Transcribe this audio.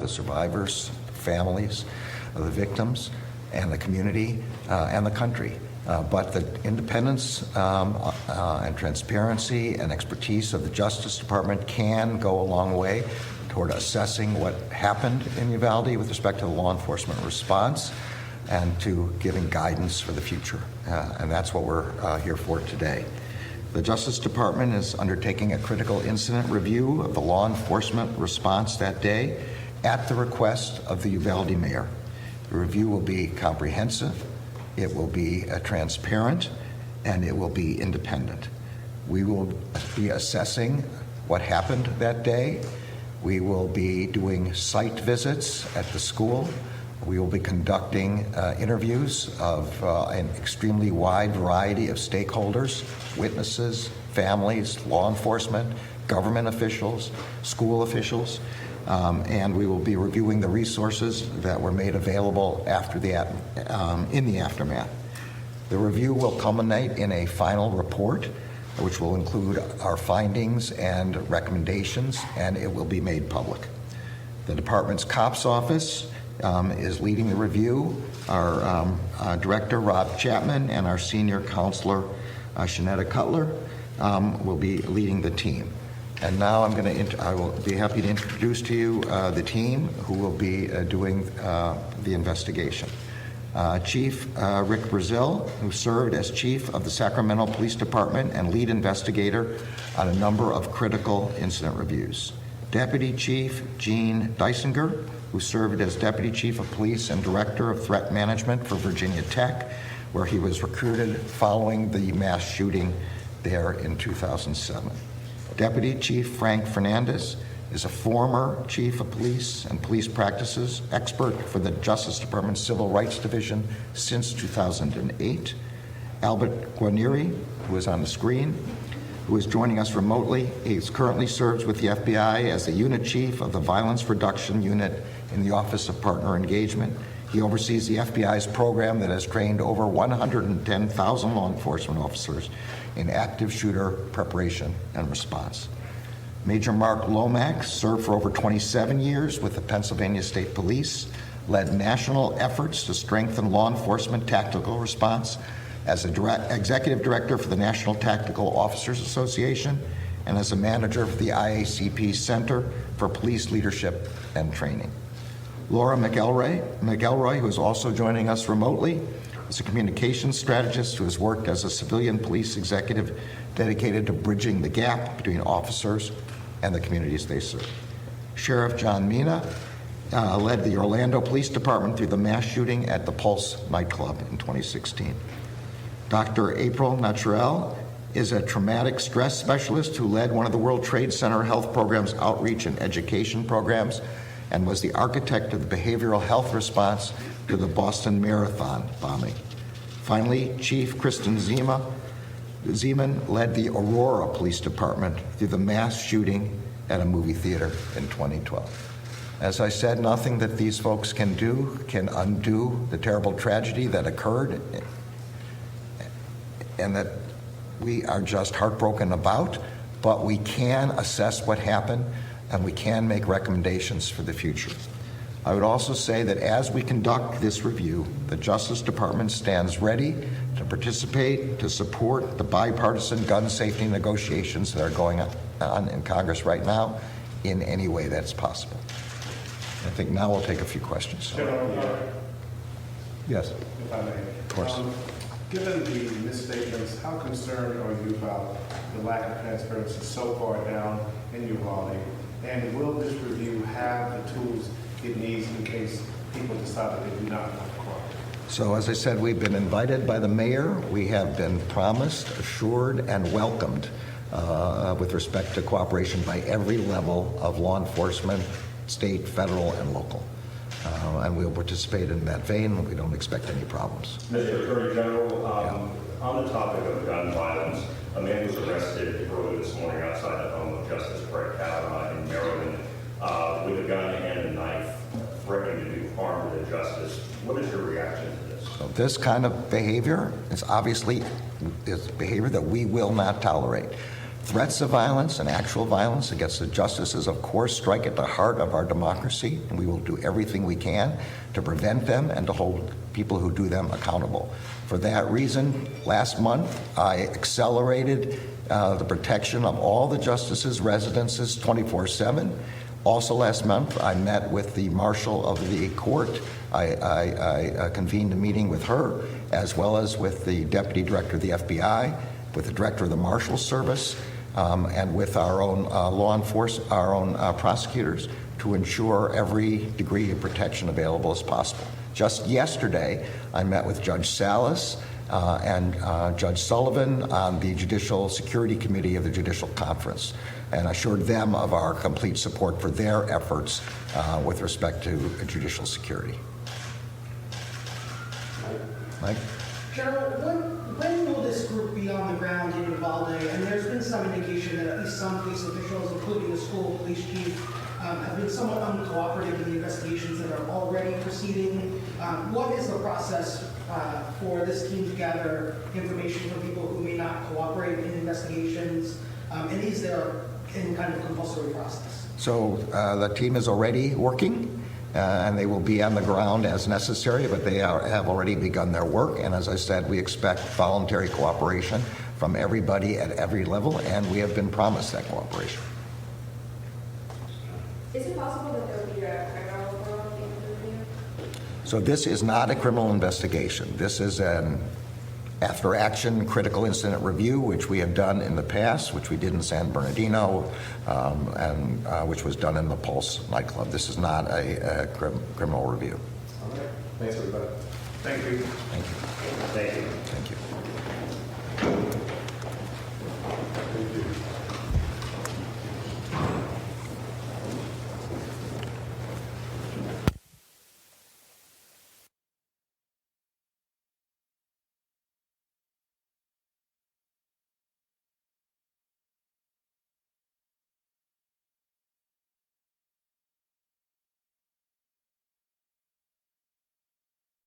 the survivors, families of the victims, and the community and the country. But the independence and transparency and expertise of the Justice Department can go a long way toward assessing what happened in Uvalde with respect to the law enforcement response and to giving guidance for the future. And that's what we're here for today. The Justice Department is undertaking a critical incident review of the law enforcement response that day at the request of the Uvalde mayor. The review will be comprehensive, it will be transparent, and it will be independent. We will be assessing what happened that day. We will be doing site visits at the school. We will be conducting interviews of an extremely wide variety of stakeholders, witnesses, families, law enforcement, government officials, school officials, and we will be reviewing the resources that were made available after in the aftermath. The review will culminate in a final report, which will include our findings and recommendations, and it will be made public. The department's COPS office is leading the review. Our director, Rob Chapman, and our senior counselor, Shanetta Cutler, will be leading the team. And now I will be happy to introduce to you the team who will be doing the investigation. Chief Rick Brazil, who served as chief of the Sacramento Police Department and lead investigator on a number of critical incident reviews. Deputy Chief Gene Dysinger, who served as Deputy Chief of Police and Director of Threat Management for Virginia Tech, where he was recruited following the mass shooting there in 2007. Deputy Chief Frank Fernandez is a former Chief of Police and Police Practices expert for the Justice Department's Civil Rights Division since 2008. Albert Guarnieri, who is on the screen, who is joining us remotely. He currently serves with the FBI as the Unit Chief of the Violence Reduction Unit in the Office of Partner Engagement. He oversees the FBI's program that has trained over 110,000 law enforcement officers in active shooter preparation and response. Major Mark Lomax served for over 27 years with the Pennsylvania State Police, led national efforts to strengthen law enforcement tactical response as executive director for the National Tactical Officers Association, and as a manager for the IACP Center for Police Leadership and Training. Laura McElroy, who is also joining us remotely, is a communications strategist who has worked as a civilian police executive dedicated to bridging the gap between officers and the communities they serve. Sheriff John Mina led the Orlando Police Department through the mass shooting at the Pulse nightclub in 2016. Dr. April Naturel is a traumatic stress specialist who led one of the World Trade Center Health Program's outreach and education programs and was the architect of the behavioral health response to the Boston Marathon bombing. Finally, Chief Kristen Zeman led the Aurora Police Department through the mass shooting at a movie theater in 2012. As I said, nothing that these folks can do can undo the terrible tragedy that occurred and that we are just heartbroken about, but we can assess what happened and we can make recommendations for the future. I would also say that as we conduct this review, the Justice Department stands ready to participate, to support the bipartisan gun safety negotiations that are going on in Congress right now in any way that's possible. I think now we'll take a few questions. Yes. If I may. Of course. Given the misstatements, how concerned are you about the lack of transparency so far down in Uvalde? And will this review have the tools it needs in case people decide that they do not want to cooperate? So as I said, we've been invited by the mayor. We have been promised, assured, and welcomed with respect to cooperation by every level of law enforcement, state, federal, and local. And we'll participate in that vein. We don't expect any problems. Mr. Attorney General, on the topic of gun violence, a man was arrested early this morning outside the home of Justice Brett Kavanaugh in Maryland with a gun and a knife, threatening to do harm to the justice. What is your reaction to this? So this kind of behavior is obviously behavior that we will not tolerate. Threats of violence and actual violence against the justices, of course, strike at the heart of our democracy, and we will do everything we can to prevent them and to hold people who do them accountable. For that reason, last month, I accelerated the protection of all the justices' residences 24/7. Also last month, I met with the marshal of the court. I convened a meeting with her, as well as with the deputy director of the FBI, with the director of the Marshals Service, and with our own law enforcement, our own prosecutors, to ensure every degree of protection available as possible. Just yesterday, I met with Judge Salas and Judge Sullivan on the Judicial Security Committee of the Judicial Conference, and assured them of our complete support for their efforts with respect to judicial security. Mike? General, when will this group be on the ground in Uvalde? And there's been some indication that at least some police officials, including the school police chief, have been somewhat uncooperative in the investigations that are already proceeding. What is the process for this team to gather information from people who may not cooperate in investigations? And is there any kind of compulsory process? So the team is already working, and they will be on the ground as necessary, but they have already begun their work. And as I said, we expect voluntary cooperation from everybody at every level, and we have been promised that cooperation. Is it possible that there will be a criminal referral at the end of the review? So this is not a criminal investigation. This is an after-action critical incident review, which we have done in the past, which we did in San Bernardino, and which was done in the Pulse nightclub. This is not a criminal review. All right. Thanks, everybody. Thank you. Thank you. Thank you. Thank you.